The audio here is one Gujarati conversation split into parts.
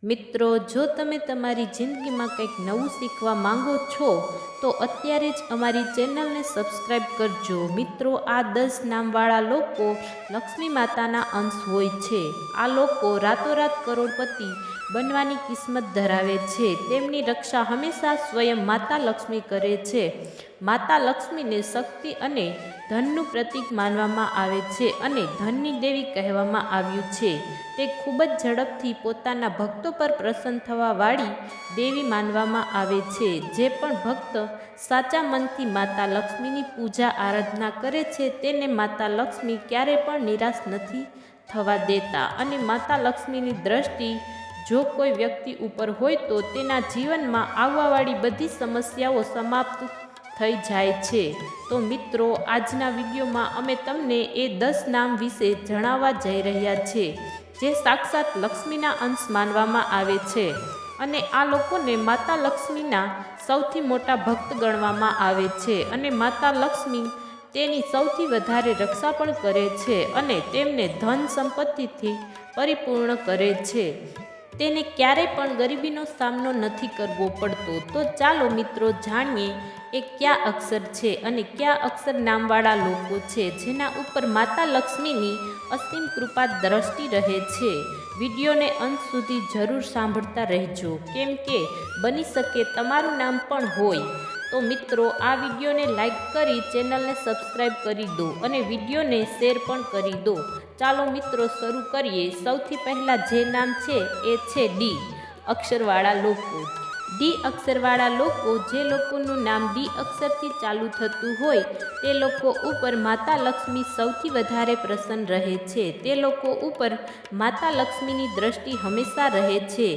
મિત્રો, જો તમે તમારી જિંદગીમાં કંઈક નવું શીખવા માંગો છો તો અત્યારે જ અમારી ચેનલને સબસ્ક્રાઈબ કરજો. મિત્રો, આ 10 નામવાળા લોકો લક્ષ્મી માતાના અંશ હોય છે. આ લોકો રાતોરાત કરોડપતિ બનવાની કિસ્મત ધરાવે છે. તેમની રક્ષા હંમેશા સ્વયં માતા લક્ષ્મી કરે છે. માતા લક્ષ્મીને શક્તિ અને ધનનું પ્રતીક માનવામાં આવે છે અને ધનની દેવી કહેવામાં આવ્યું છે. તે ખૂબ જ ઝડપથી પોતાના ભક્તો પર પ્રસન્ન થવા વાળી દેવી માનવામાં આવે છે. જે પણ ભક્ત સાચા મનથી માતા લક્ષ્મીની પૂજા આરાધના કરે છે તેને માતા લક્ષ્મી ક્યારે પણ નિરાશ નથી થવા દેતા અને માતા લક્ષ્મીની દ્રષ્ટિ જો કોઈ વ્યક્તિ ઉપર હોય તો તેના જીવનમાં આવવાવાળી બધી સમસ્યાઓ સમાપ્ત થઈ જાય છે. તો મિત્રો, આજના વિડીયોમાં અમે તમને એ 10 નામ વિશે જણાવવા જઈ રહ્યા છે જે સાક્ષાત લક્ષ્મીના અંશ માનવામાં આવે છે અને આ લોકોને માતા લક્ષ્મીના સૌથી મોટા ભક્ત ગણવામાં આવે છે અને માતા લક્ષ્મી તેની સૌથી વધારે રક્ષા પણ કરે છે અને તેમને ધન સંપત્તિથી પરિપૂર્ણ કરે છે. તેને ક્યારેય પણ ગરીબીનો સામનો નથી કરવો પડતો. તો ચાલો મિત્રો જાણીએ એ કયા અક્ષર છે અને કયા અક્ષર નામવાળા લોકો છે જેના ઉપર માતા લક્ષ્મીની અસીમ કૃપા દ્રષ્ટિ રહે છે. વિડીયોને અંત સુધી જરૂર સાંભળતા રહેજો, કેમ કે બની શકે તમારું નામ પણ હોય. તો મિત્રો, આ વિડીયોને લાઈક કરી ચેનલને સબસ્ક્રાઈબ કરી દો અને વિડીયોને શેર પણ કરી દો. ચાલો મિત્રો શરૂ કરીએ. સૌથી પહેલાં જે નામ છે એ છે ડી અક્ષરવાળા લોકો. ડી અક્ષરવાળા લોકો, જે લોકોનું નામ ડી અક્ષરથી ચાલુ થતું હોય તે લોકો ઉપર માતા લક્ષ્મી સૌથી વધારે પ્રસન્ન રહે છે. તે લોકો ઉપર માતા લક્ષ્મીની દ્રષ્ટિ હંમેશા રહે છે.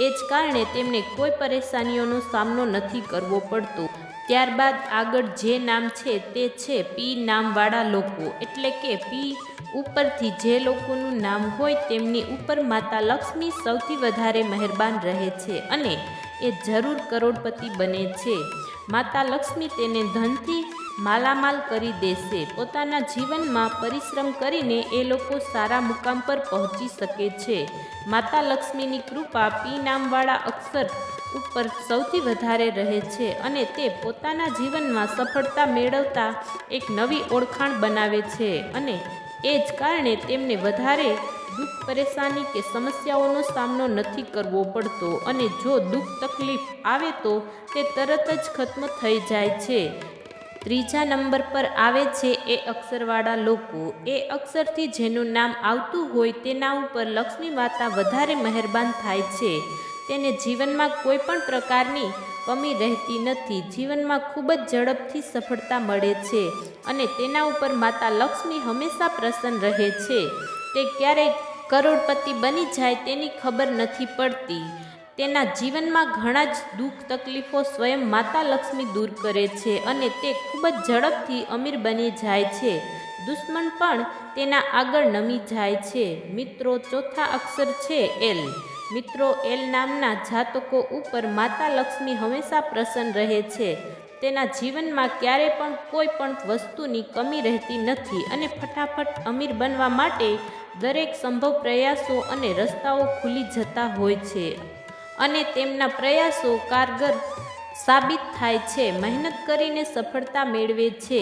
એ જ કારણે તેમને કોઈ પરેશાનીઓનો સામનો નથી કરવો પડતો. ત્યારબાદ આગળ જે નામ છે તે છે પી નામવાળા લોકો. એટલે કે પી ઉપરથી જે લોકોનું નામ હોય તેમની ઉપર માતા લક્ષ્મી સૌથી વધારે મહેરબાન રહે છે અને એ જરૂર કરોડપતિ બને છે. માતા લક્ષ્મી તેને ધનથી માલામાલ કરી દેશે. પોતાના જીવનમાં પરિશ્રમ કરીને એ લોકો સારા મુકામ પર પહોંચી શકે છે. માતા લક્ષ્મીની કૃપા પી નામવાળા અક્ષર ઉપર સૌથી વધારે રહે છે અને તે પોતાના જીવનમાં સફળતા મેળવતા એક નવી ઓળખાણ બનાવે છે અને એ જ કારણે તેમને વધારે દુઃખ, પરેશાની કે સમસ્યાઓનો સામનો નથી કરવો પડતો અને જો દુઃખ તકલીફ આવે તો તે તરત જ ખત્મ થઈ જાય છે. ત્રીજા નંબર પર આવે છે એ અક્ષરવાળા લોકો. એ અક્ષરથી જેનું નામ આવતું હોય તેના ઉપર લક્ષ્મી માતા વધારે મહેરબાન થાય છે. તેને જીવનમાં કોઈ પણ પ્રકારની કમી રહેતી નથી. જીવનમાં ખૂબ જ ઝડપથી સફળતા મળે છે અને તેના ઉપર માતા લક્ષ્મી હંમેશા પ્રસન્ન રહે છે. તે ક્યારેય કરોડપતિ બની જાય તેની ખબર નથી પડતી. તેના જીવનમાં ઘણા જ દુઃખ તકલીફો સ્વયં માતા લક્ષ્મી દૂર કરે છે અને તે ખૂબ જ ઝડપથી અમીર બની જાય છે. દુશ્મન પણ તેના આગળ નમી જાય છે. મિત્રો, ચોથા અક્ષર છે એલ. મિત્રો, એલ નામના જાતકો ઉપર માતા લક્ષ્મી હંમેશા પ્રસન્ન રહે છે. તેના જીવનમાં ક્યારે પણ કોઈ પણ વસ્તુની કમી રહેતી નથી અને ફટાફટ અમીર બનવા માટે દરેક સંભવ પ્રયાસો અને રસ્તાઓ ખુલી જતા હોય છે અને તેમના પ્રયાસો કારગર સાબિત થાય છે. મહેનત કરીને સફળતા મેળવે છે.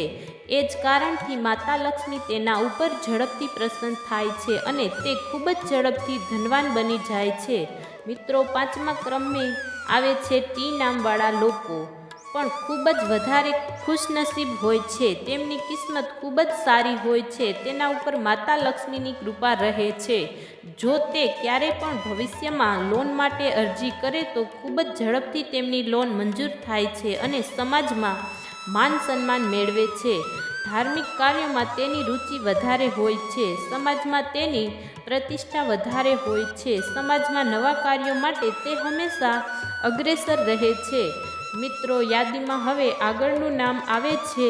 એ જ કારણથી માતા લક્ષ્મી તેના ઉપર ઝડપથી પ્રસન્ન થાય છે અને તે ખૂબ જ ઝડપથી ધનવાન બની જાય છે. મિત્રો, પાંચમા ક્રમે આવે છે ટી નામવાળા લોકો. પણ ખૂબ જ વધારે ખુશનસીબ હોય છે. તેમની કિસ્મત ખૂબ જ સારી હોય છે. તેના ઉપર માતા લક્ષ્મીની કૃપા રહે છે. જો તે ક્યારે પણ ભવિષ્યમાં લોન માટે અરજી કરે તો ખૂબ જ ઝડપથી તેમની લોન મંજૂર થાય છે અને સમાજમાં માન સન્માન મેળવે છે. ધાર્મિક કાર્યોમાં તેની રુચિ વધારે હોય છે. સમાજમાં તેની પ્રતિષ્ઠા વધારે હોય છે. સમાજમાં નવા કાર્યો માટે તે હંમેશા અગ્રેસર રહે છે. મિત્રો, યાદીમાં હવે આગળનું નામ આવે છે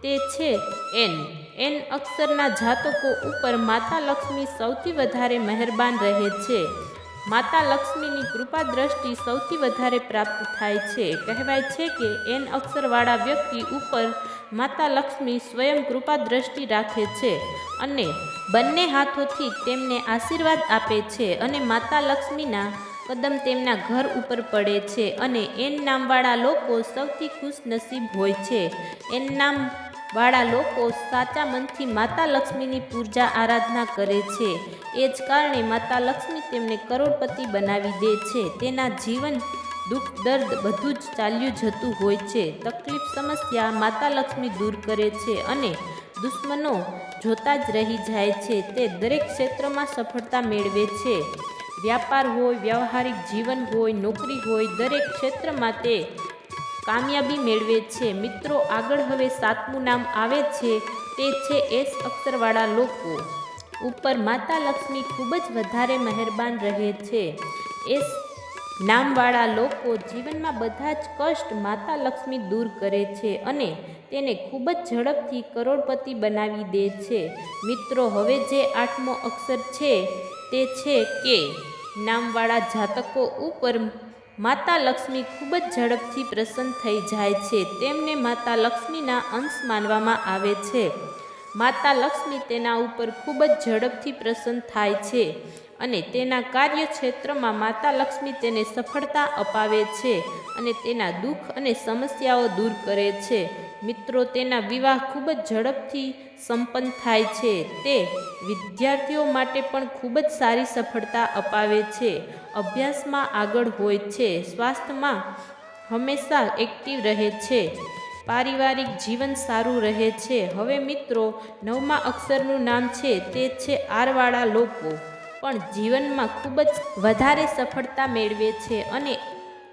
તે છે એન. એન અક્ષરના જાતકો ઉપર માતા લક્ષ્મી સૌથી વધારે મહેરબાન રહે છે. માતા લક્ષ્મીની કૃપા દ્રષ્ટિ સૌથી વધારે પ્રાપ્ત થાય છે. કહેવાય છે કે એન અક્ષરવાળા વ્યક્તિ ઉપર માતા લક્ષ્મી સ્વયં કૃપા દ્રષ્ટિ રાખે છે અને બંને હાથોથી તેમને આશીર્વાદ આપે છે અને માતા લક્ષ્મીના કદમ તેમના ઘર ઉપર પડે છે અને એન નામવાળા લોકો સૌથી ખુશનસીબ હોય છે. એન નામવાળા લોકો સાચા મનથી માતા લક્ષ્મીની પૂજા આરાધના કરે છે. એ જ કારણે માતા લક્ષ્મી તેમને કરોડપતિ બનાવી દે છે. તેના જીવન દુઃખ દર્દ બધું જ ચાલ્યું જતું હોય છે. તકલીફ સમસ્યા માતા લક્ષ્મી દૂર કરે છે અને દુશ્મનો જોતા જ રહી જાય છે. તે દરેક ક્ષેત્રમાં સફળતા મેળવે છે. વ્યાપાર હોય, વ્યવહારિક જીવન હોય, નોકરી હોય, દરેક ક્ષેત્રમાં તે કામયાબી મેળવે છે. મિત્રો, આગળ હવે 7મું નામ આવે છે, તે છે એસ અક્ષરવાળા લોકો ઉપર માતા લક્ષ્મી ખૂબ જ વધારે મહેરબાન રહે છે. એસ નામવાળા લોકો જીવનમાં બધા જ કષ્ટ માતા લક્ષ્મી દૂર કરે છે અને તેને ખૂબ જ ઝડપથી કરોડપતિ બનાવી દે છે. મિત્રો, હવે જે 8મો અક્ષર છે તે છે કે નામવાળા જાતકો ઉપર માતા લક્ષ્મી ખૂબ જ ઝડપથી પ્રસન્ન થઈ જાય છે. તેમને માતા લક્ષ્મીના અંશ માનવામાં આવે છે. માતા લક્ષ્મી તેના ઉપર ખૂબ જ ઝડપથી પ્રસન્ન થાય છે અને તેના કાર્યક્ષેત્રમાં માતા લક્ષ્મી તેને સફળતા અપાવે છે અને તેના દુઃખ અને સમસ્યાઓ દૂર કરે છે. મિત્રો, તેના વિવાહ ખૂબ જ ઝડપથી સંપન્ન થાય છે. તે વિદ્યાર્થીઓ માટે પણ ખૂબ જ સારી સફળતા અપાવે છે. અભ્યાસમાં આગળ હોય છે. સ્વાસ્થ્યમાં હંમેશા એક્ટિવ રહે છે. પારિવારિક જીવન સારું રહે છે. હવે મિત્રો, 9મા અક્ષરનું નામ છે તે છે આરવાળા લોકો પણ જીવનમાં ખૂબ જ વધારે સફળતા મેળવે છે અને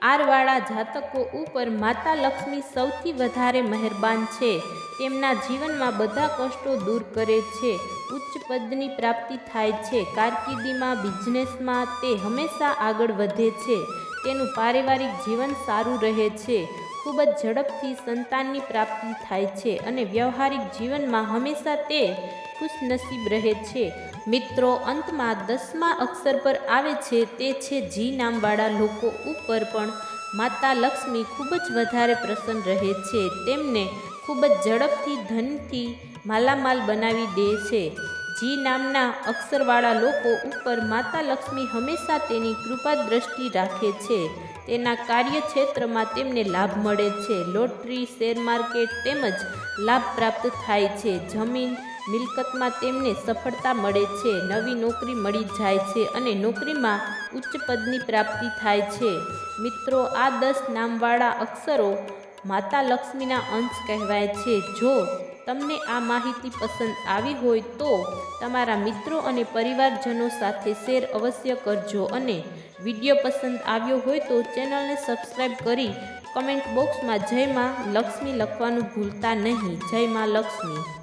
આરવાળા જાતકો ઉપર માતા લક્ષ્મી સૌથી વધારે મહેરબાન છે. તેમના જીવનમાં બધા કષ્ટો દૂર કરે છે. ઉચ્ચ પદની પ્રાપ્તિ થાય છે. કારકિર્દીમાં, બિઝનેસમાં તે હંમેશા આગળ વધે છે. તેનું પારિવારિક જીવન સારું રહે છે. ખૂબ જ ઝડપથી સંતાનની પ્રાપ્તિ થાય છે અને વ્યવહારિક જીવનમાં હંમેશા તે ખુશનસીબ રહે છે. મિત્રો, અંતમાં 10મા અક્ષર પર આવે છે તે છે જી નામવાળા લોકો ઉપર પણ માતા લક્ષ્મી ખૂબ જ વધારે પ્રસન્ન રહે છે. તેમને ખૂબ જ ઝડપથી ધનથી માલામાલ બનાવી દે છે. જી નામના અક્ષરવાળા લોકો ઉપર માતા લક્ષ્મી હંમેશા તેની કૃપા દ્રષ્ટિ રાખે છે. તેના કાર્યક્ષેત્રમાં તેમને લાભ મળે છે. લોટરી, શેર માર્કેટ તેમજ લાભ પ્રાપ્ત થાય છે. જમીન મિલકતમાં તેમને સફળતા મળે છે. નવી નોકરી મળી જાય છે અને નોકરીમાં ઉચ્ચ પદની પ્રાપ્તિ થાય છે. મિત્રો, આ 10 નામવાળા અક્ષરો માતા લક્ષ્મીના અંશ કહેવાય છે. જો તમને આ માહિતી પસંદ આવી હોય તો તમારા મિત્રો અને પરિવારજનો સાથે શેર અવશ્ય કરજો અને વિડીયો પસંદ આવ્યો હોય તો ચેનલને સબસ્ક્રાઈબ કરી કમેન્ટ બોક્સમાં જય માં લક્ષ્મી લખવાનું ભૂલતા નહીં. જય માં લક્ષ્મી.